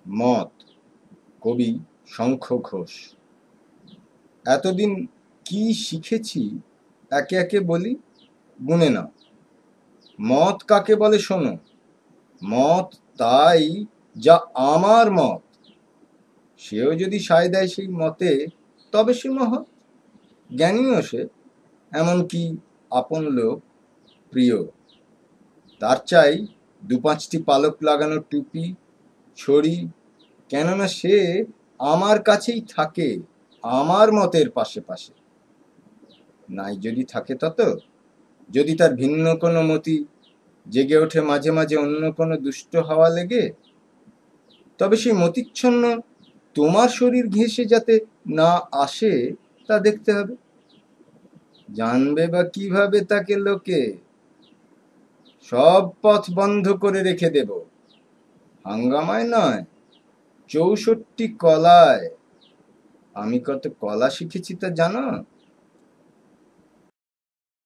মত, কবি শঙ্খ ঘোষ। এতদিন কি শিখেছি একে একে বলি, গুনে নাও। মত কাকে বলে শোনো। মত তাই যা আমার মত, সেও যদি সায় দেয় সেই মতে, তবে সে মহৎ। জ্ঞানীও সে, এমনকি আপন লোক, প্রিয়। তার চাই দু পাঁচটি পালক লাগানো টুপি, ছড়ি, কেননা সে আমার কাছেই থাকে, আমার মতের পাশে পাশে। নাই যদি থাকে তত, যদি তার ভিন্ন কোনো মতি জেগে ওঠে মাঝে মাঝে অন্য কোনো দুষ্ট হাওয়া লেগে, তবে সেই মতিচ্ছন্ন তোমার শরীর ঘেঁষে যাতে না আসে, তা দেখতে হবে। জানবে বা কিভাবে তাকে লোকে? সব পথ বন্ধ করে রেখে দেব, হাঙ্গামায় নয়, 64 কলায়। আমি কত কলা শিখেছি তা জানো?